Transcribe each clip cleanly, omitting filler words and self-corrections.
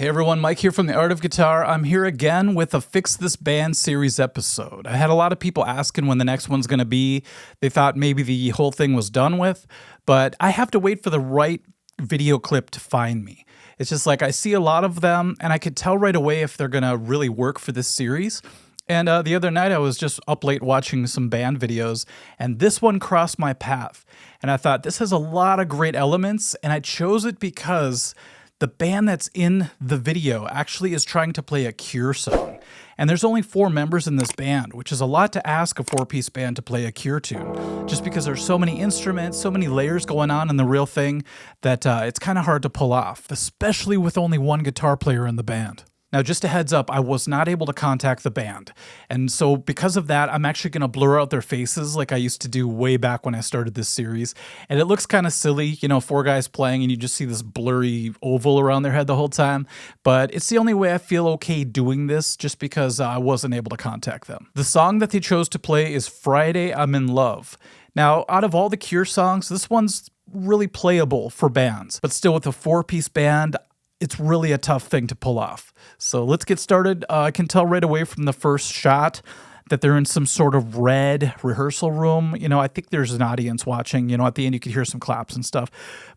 Hey everyone, Mike here from The Art of Guitar. I'm here again with a Fix This Band series episode. I had a lot of people asking when the next one's going to be. They thought maybe the whole thing was done with, but I have to wait for the right video clip to find me. It's just like I see a lot of them and I could tell right away if they're going to really work for this series. And the other night I was just up late watching some band videos and this one crossed my path. And I thought this has a lot of great elements and I chose it because the band that's in the video actually is trying to play a Cure song. And there's only 4 members in this band, which is a lot to ask a 4-piece band to play a Cure tune. Just because there's so many instruments, so many layers going on in the real thing that it's kind of hard to pull off, especially with only one guitar player in the band. Now, just a heads up, I was not able to contact the band. And so because of that, I'm actually going to blur out their faces like I used to do way back when I started this series. And it looks kind of silly, 4 guys playing and you just see this blurry oval around their head the whole time. But it's the only way I feel okay doing this just because I wasn't able to contact them. The song that they chose to play is Friday, I'm in Love. Now, out of all the Cure songs, this one's really playable for bands. But still, with a 4-piece band, it's really a tough thing to pull off. So let's get started. I can tell right away from the first shot that they're in some sort of red rehearsal room. I think there's an audience watching. At the end you could hear some claps and stuff.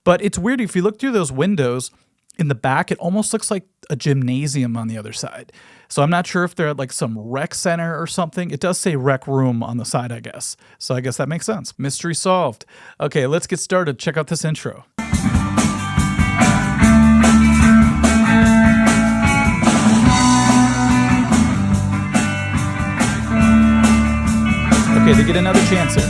But it's weird, if you look through those windows, in the back it almost looks like a gymnasium on the other side. So I'm not sure if they're at like some rec center or something. It does say rec room on the side, I guess. So I guess that makes sense. Mystery solved. Okay, let's get started. Check out this intro. Okay, they get another chance here.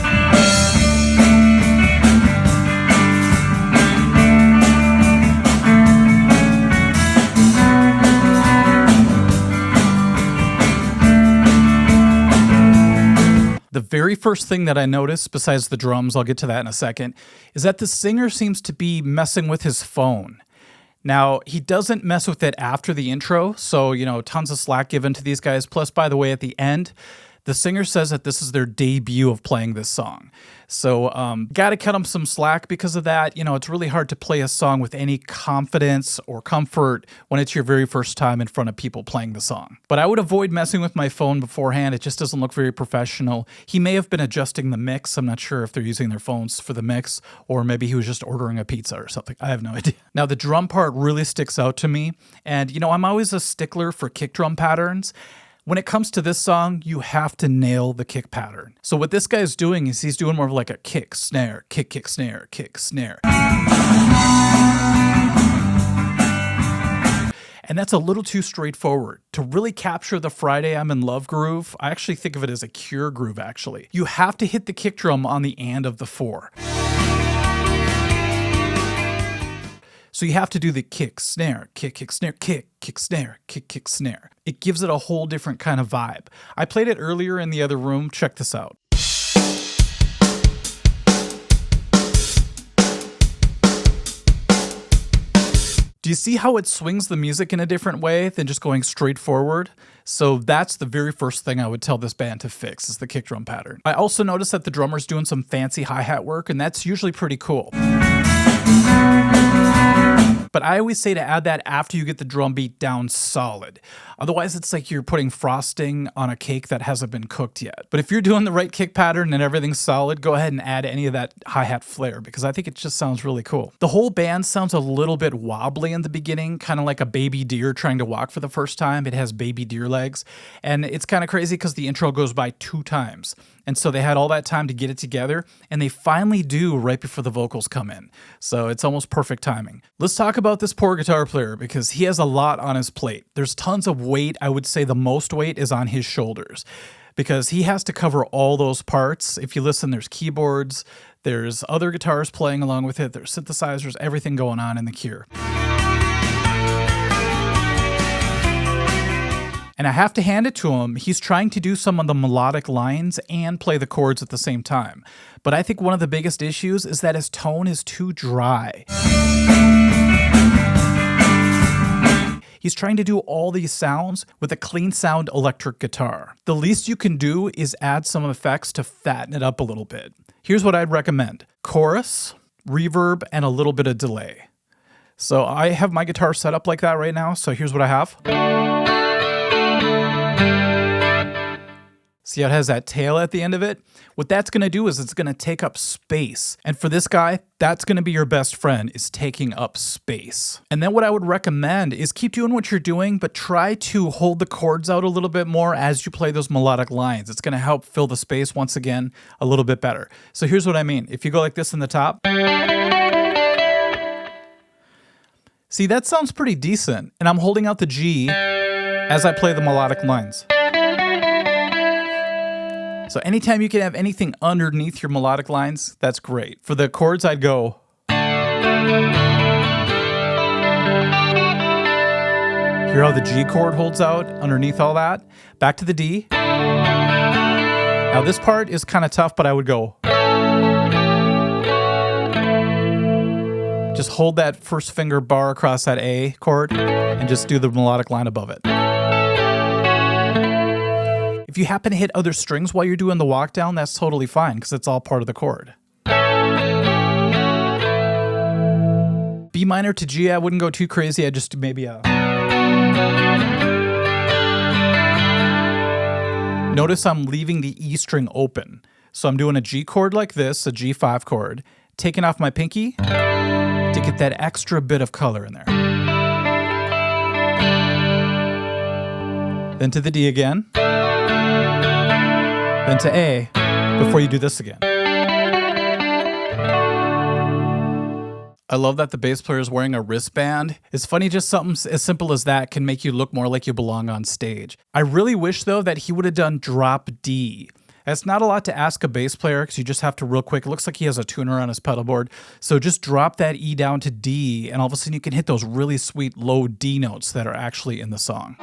The very first thing that I noticed, besides the drums, I'll get to that in a second, is that the singer seems to be messing with his phone. Now, he doesn't mess with it after the intro, so, tons of slack given to these guys. Plus, by the way, at the end, the singer says that this is their debut of playing this song. So gotta cut them some slack because of that. It's really hard to play a song with any confidence or comfort when it's your very first time in front of people playing the song. But I would avoid messing with my phone beforehand. It just doesn't look very professional. He may have been adjusting the mix. I'm not sure if they're using their phones for the mix, or maybe he was just ordering a pizza or something. I have no idea. Now, the drum part really sticks out to me. And, I'm always a stickler for kick drum patterns. When it comes to this song, you have to nail the kick pattern. So what this guy is doing is he's doing more of like a kick, snare, kick, snare, kick, snare. And that's a little too straightforward. To really capture the Friday I'm in Love groove, I actually think of it as a Cure groove, actually. You have to hit the kick drum on the and of the 4. So you have to do the kick, snare, kick, snare, kick, snare, kick, snare. It gives it a whole different kind of vibe. I played it earlier in the other room. Check this out. Do you see how it swings the music in a different way than just going straight forward? So that's the very first thing I would tell this band to fix, is the kick drum pattern. I also noticed that the drummer's doing some fancy hi-hat work, and that's usually pretty cool. But I always say to add that after you get the drum beat down solid. Otherwise, it's like you're putting frosting on a cake that hasn't been cooked yet. But if you're doing the right kick pattern and everything's solid, go ahead and add any of that hi-hat flair, because I think it just sounds really cool. The whole band sounds a little bit wobbly in the beginning, kind of like a baby deer trying to walk for the first time. It has baby deer legs. And it's kind of crazy because the intro goes by 2 times. And so they had all that time to get it together, and they finally do right before the vocals come in. So it's almost perfect timing. Let's talk about this poor guitar player, because he has a lot on his plate. There's tons of weight. I would say the most weight is on his shoulders, because he has to cover all those parts. If you listen, there's keyboards, there's other guitars playing along with it, there's synthesizers, everything going on in the Cure. And I have to hand it to him, he's trying to do some of the melodic lines and play the chords at the same time. But I think one of the biggest issues is that his tone is too dry. He's trying to do all these sounds with a clean sound electric guitar. The least you can do is add some effects to fatten it up a little bit. Here's what I'd recommend: chorus, reverb, and a little bit of delay. So I have my guitar set up like that right now. So here's what I have. See how it has that tail at the end of it? What that's going to do is it's going to take up space. And for this guy, that's going to be your best friend, is taking up space. And then what I would recommend is keep doing what you're doing, but try to hold the chords out a little bit more as you play those melodic lines. It's going to help fill the space once again a little bit better. So here's what I mean. If you go like this in the top, see, that sounds pretty decent. And I'm holding out the G as I play the melodic lines. So anytime you can have anything underneath your melodic lines, that's great. For the chords, I'd go. Hear how the G chord holds out underneath all that? Back to the D. Now this part is kind of tough, but I would go. Just hold that first finger bar across that A chord and just do the melodic line above it. If you happen to hit other strings while you're doing the walk down, that's totally fine because it's all part of the chord. B minor to G, I wouldn't go too crazy. I'd just do maybe a... Notice I'm leaving the E string open. So I'm doing a G chord like this, a G5 chord, taking off my pinky to get that extra bit of color in there. Then to the D again. Then to A, before you do this again. I love that the bass player is wearing a wristband. It's funny, just something as simple as that can make you look more like you belong on stage. I really wish, though, that he would have done drop D. That's not a lot to ask a bass player because you just have to real quick. It looks like he has a tuner on his pedal board. So just drop that E down to D, and all of a sudden you can hit those really sweet low D notes that are actually in the song.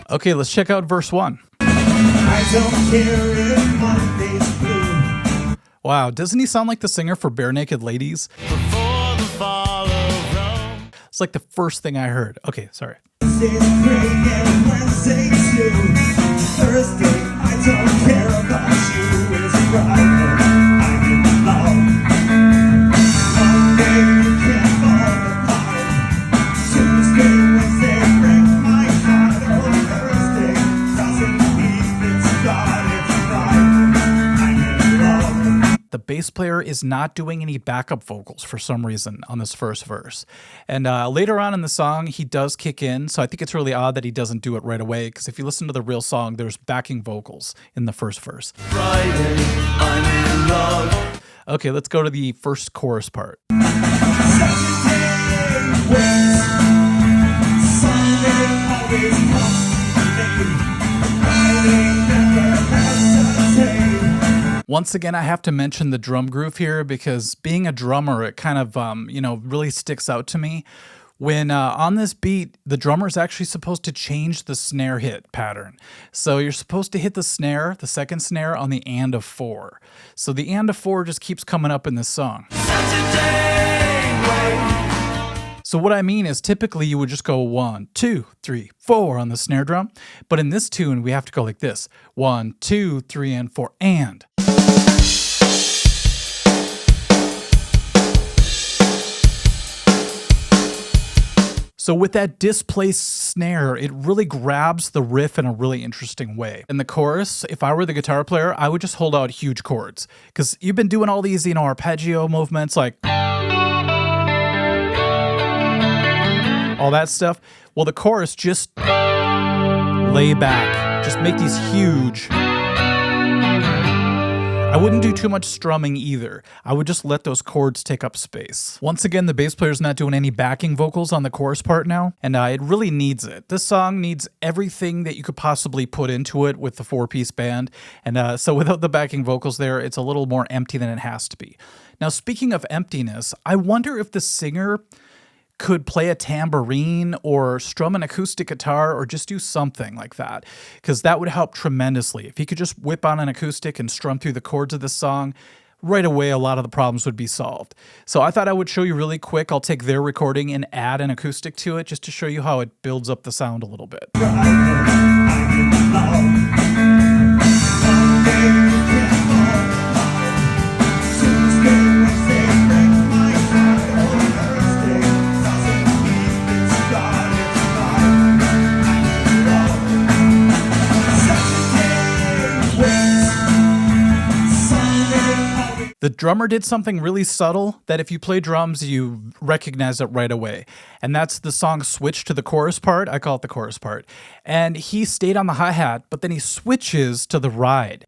Okay, let's check out verse 1. I don't care if my face blue. Wow, doesn't he sound like the singer for Bare Naked Ladies? Before the fall of Rome. It's like the first thing I heard. Okay, sorry. Thursday, I don't care about you. It's Friday, I'm in love. Monday, you can't fall apart. Tuesday, Wednesday, break my heart. Oh, Thursday doesn't mean it's God, it's Friday, I'm in love. The bass player is not doing any backup vocals for some reason on this first verse. And later on in the song, he does kick in. So I think it's really odd that he doesn't do it right away. Because if you listen to the real song, there's backing vocals in the first verse. Friday, I'm in love. Okay, let's go to the first chorus part. Once again, I have to mention the drum groove here because being a drummer, it kind of, really sticks out to me. When on this beat, the drummer is actually supposed to change the snare hit pattern. So you're supposed to hit the snare, the second snare, on the and of 4. So the and of 4 just keeps coming up in this song. So what I mean is typically you would just go 1, 2, 3, 4 on the snare drum. But in this tune, we have to go like this. 1, 2, 3, and 4, and. So with that displaced snare, it really grabs the riff in a really interesting way. In the chorus, if I were the guitar player, I would just hold out huge chords. Because you've been doing all these, arpeggio movements, like all that stuff. Well, the chorus, just lay back. Just make these huge. I wouldn't do too much strumming either. I would just let those chords take up space. Once again, the bass player's not doing any backing vocals on the chorus part now, and it really needs it. This song needs everything that you could possibly put into it with the 4-piece band, and so without the backing vocals there, it's a little more empty than it has to be. Now, speaking of emptiness, I wonder if the singer could play a tambourine or strum an acoustic guitar or just do something like that, because that would help tremendously. If he could just whip on an acoustic and strum through the chords of this song, right away a lot of the problems would be solved. So I thought I would show you really quick. I'll take their recording and add an acoustic to it just to show you how it builds up the sound a little bit. drummer did something really subtle that if you play drums, you recognize it right away. And that's the song switch to the chorus part. I call it the chorus part. And he stayed on the hi-hat, but then he switches to the ride.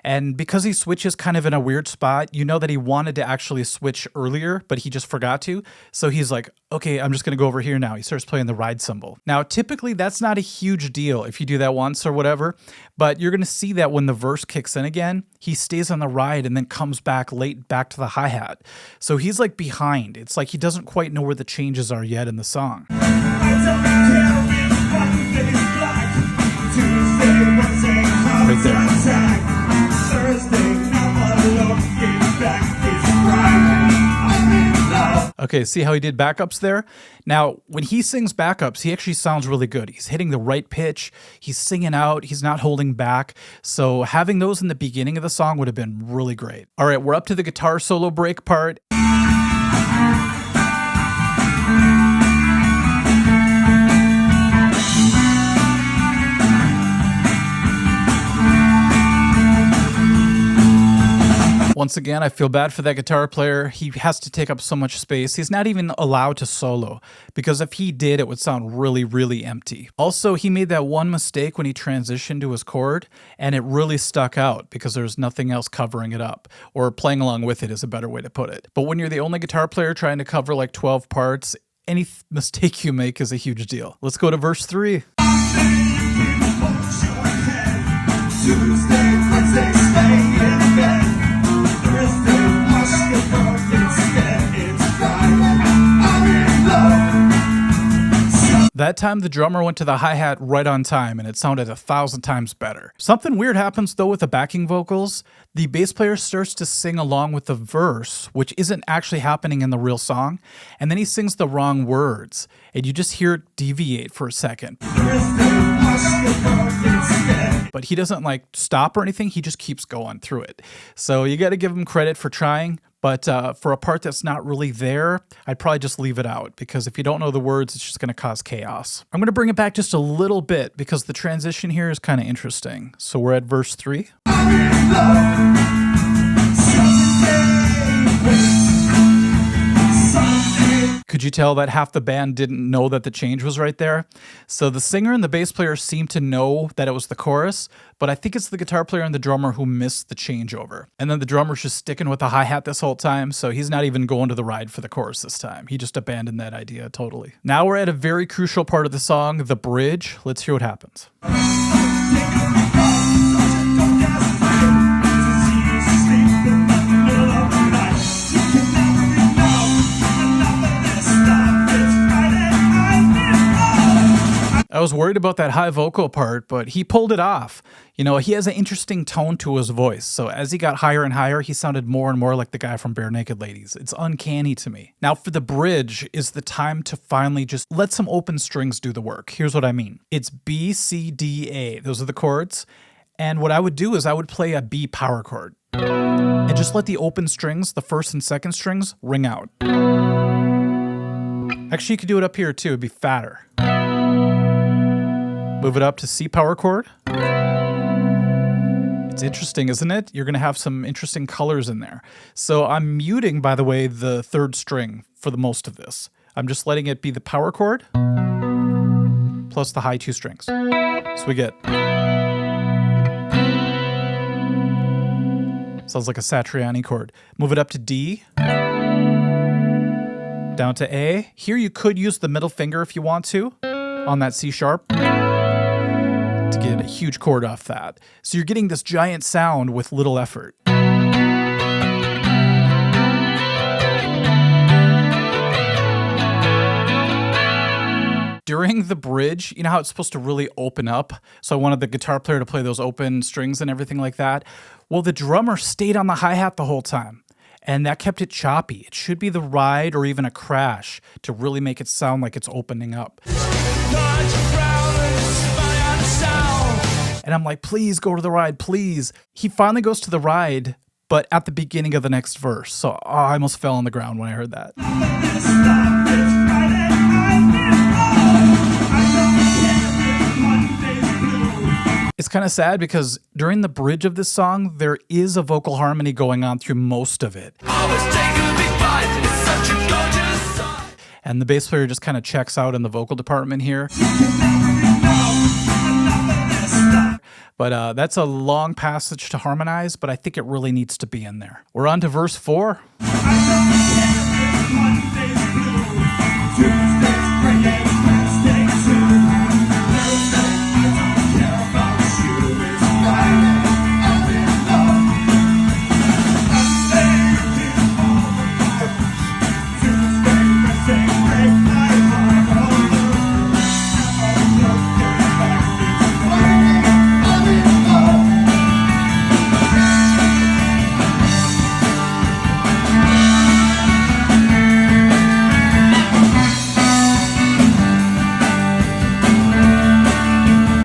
And because he switches kind of in a weird spot, you know that he wanted to actually switch earlier, but he just forgot to. So he's like, okay, I'm just going to go over here now. He starts playing the ride cymbal. Now, typically that's not a huge deal if you do that once or whatever, but you're going to see that when the verse kicks in again, he stays on the ride and then comes back late back to the hi-hat. So he's like behind. It's like he doesn't quite know where the changes are yet in the song. Right there. Okay, see how he did backups there? Now, when he sings backups, he actually sounds really good. He's hitting the right pitch, he's singing out, he's not holding back. So having those in the beginning of the song would have been really great. All right, we're up to the guitar solo break part. Once again, I feel bad for that guitar player. He has to take up so much space. He's not even allowed to solo, because if he did, it would sound really, really empty. Also, he made that one mistake when he transitioned to his chord, and it really stuck out because there's nothing else covering it up, or playing along with it is a better way to put it. But when you're the only guitar player trying to cover like 12 parts, any mistake you make is a huge deal. Let's go to verse 3. Tuesday, Wednesday, stay in bed. That time the drummer went to the hi-hat right on time and it sounded 1,000 times better. Something weird happens though with the backing vocals. The bass player starts to sing along with the verse, which isn't actually happening in the real song, and then he sings the wrong words, and you just hear it deviate for a second. But he doesn't like stop or anything, he just keeps going through it. So you gotta give him credit for trying. But for a part that's not really there, I'd probably just leave it out, because if you don't know the words, it's just going to cause chaos. I'm going to bring it back just a little bit because the transition here is kind of interesting. So we're at verse 3. Could you tell that half the band didn't know that the change was right there? So the singer and the bass player seem to know that it was the chorus, but I think it's the guitar player and the drummer who missed the changeover. And then the drummer's just sticking with the hi-hat this whole time, so he's not even going to the ride for the chorus this time. He just abandoned that idea totally. Now we're at a very crucial part of the song, the bridge. Let's hear what happens. I was worried about that high vocal part, but he pulled it off. You know, he has an interesting tone to his voice, so as he got higher and higher, he sounded more and more like the guy from Bare Naked Ladies. It's uncanny to me. Now, for the bridge is the time to finally just let some open strings do the work. Here's what I mean. It's B, C, D, A. Those are the chords. And what I would do is I would play a B power chord and just let the open strings, the first and second strings, ring out. Actually, you could do it up here too. It'd be fatter. Move it up to C power chord. It's interesting, isn't it? You're going to have some interesting colors in there. So I'm muting, by the way, the third string for the most of this. I'm just letting it be the power chord plus the high two strings. So we get... Sounds like a Satriani chord. Move it up to D. Down to A. Here you could use the middle finger if you want to on that C sharp to get a huge chord off that. So you're getting this giant sound with little effort. During the bridge, you know how it's supposed to really open up? So I wanted the guitar player to play those open strings and everything like that. Well, the drummer stayed on the hi-hat the whole time, and that kept it choppy. It should be the ride or even a crash to really make it sound like it's opening up. And I'm like, please go to the ride, please. He finally goes to the ride, but at the beginning of the next verse. So I almost fell on the ground when I heard that. It's kind of sad because during the bridge of this song, there is a vocal harmony going on through most of it. And the bass player just kind of checks out in the vocal department here. But that's a long passage to harmonize, but I think it really needs to be in there. We're on to verse 4.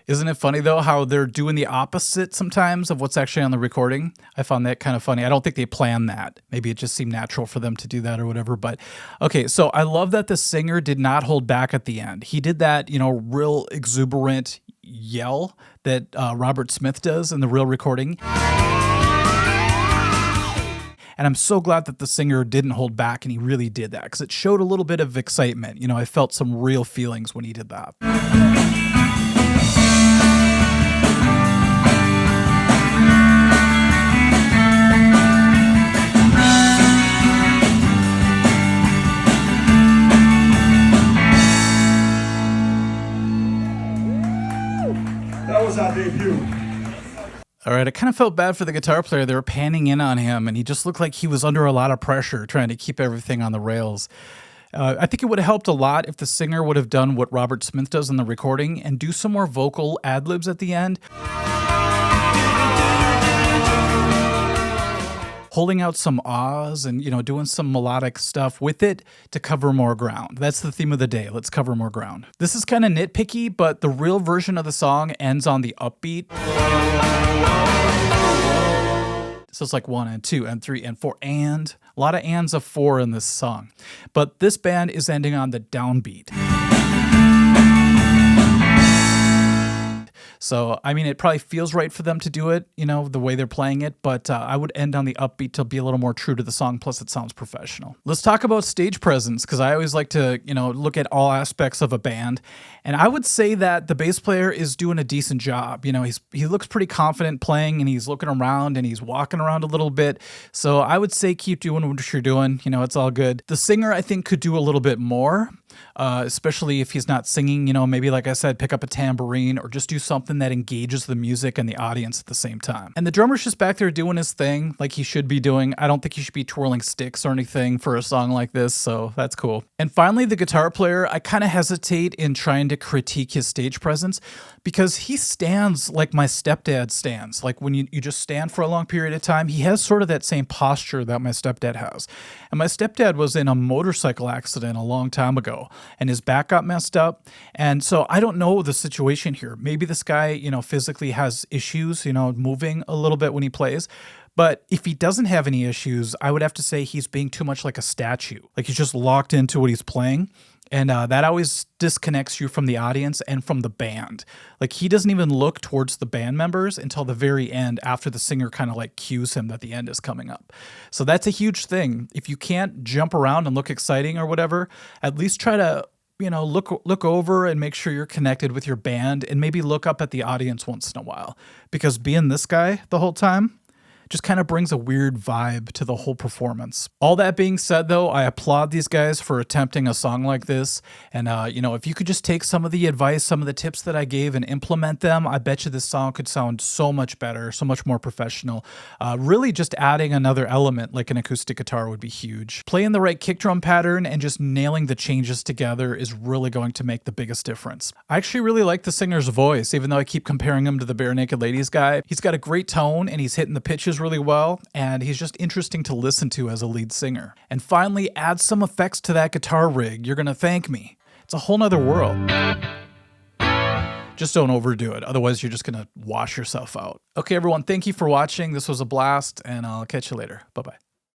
Isn't it funny, though, how they're doing the opposite sometimes of what's actually on the recording? I found that kind of funny. I don't think they planned that. Maybe it just seemed natural for them to do that or whatever. But okay, so I love that the singer did not hold back at the end. He did that, real exuberant yell that Robert Smith does in the real recording. And I'm so glad that the singer didn't hold back and he really did that because it showed a little bit of excitement. I felt some real feelings when he did that. That was our debut. All right, I kind of felt bad for the guitar player. They were panning in on him, and he just looked like he was under a lot of pressure trying to keep everything on the rails. I think it would have helped a lot if the singer would have done what Robert Smith does in the recording and do some more vocal ad-libs at the end. Holding out some ahs and, doing some melodic stuff with it to cover more ground. That's the theme of the day. Let's cover more ground. This is kind of nitpicky, but the real version of the song ends on the upbeat. So it's like 1 and 2 and 3 and 4 and a lot of ands of 4 in this song. But this band is ending on the downbeat. So, it probably feels right for them to do it, the way they're playing it, but I would end on the upbeat to be a little more true to the song, plus it sounds professional. Let's talk about stage presence, because I always like to, look at all aspects of a band, and I would say that the bass player is doing a decent job. He looks pretty confident playing, and he's looking around, and he's walking around a little bit, so I would say keep doing what you're doing, it's all good. The singer, I think, could do a little bit more. Especially if he's not singing, maybe like I said, pick up a tambourine or just do something that engages the music and the audience at the same time. And the drummer's just back there doing his thing like he should be doing. I don't think he should be twirling sticks or anything for a song like this, so that's cool. And finally, the guitar player, I kind of hesitate in trying to critique his stage presence because he stands like my stepdad stands. Like when you just stand for a long period of time, he has sort of that same posture that my stepdad has. And my stepdad was in a motorcycle accident a long time ago, and his back got messed up. And so I don't know the situation here. Maybe this guy, physically has issues, moving a little bit when he plays. But if he doesn't have any issues, I would have to say he's being too much like a statue. Like he's just locked into what he's playing. And that always disconnects you from the audience and from the band. Like he doesn't even look towards the band members until the very end after the singer kind of like cues him that the end is coming up. So that's a huge thing. If you can't jump around and look exciting or whatever, at least try to, look over and make sure you're connected with your band and maybe look up at the audience once in a while. Because being this guy the whole time just kind of brings a weird vibe to the whole performance. All that being said, though, I applaud these guys for attempting a song like this. And, if you could just take some of the advice, some of the tips that I gave and implement them, I bet you this song could sound so much better, so much more professional. Really just adding another element like an acoustic guitar would be huge. Playing the right kick drum pattern and just nailing the changes together is really going to make the biggest difference. I actually really like the singer's voice, even though I keep comparing him to the Bare Naked Ladies guy. He's got a great tone and he's hitting the pitches really well, and he's just interesting to listen to as a lead singer. And finally, add some effects to that guitar rig. You're gonna thank me. It's a whole nother world. Just don't overdo it, otherwise you're just gonna wash yourself out. Okay, everyone, thank you for watching. This was a blast, and I'll catch you later. Bye-bye.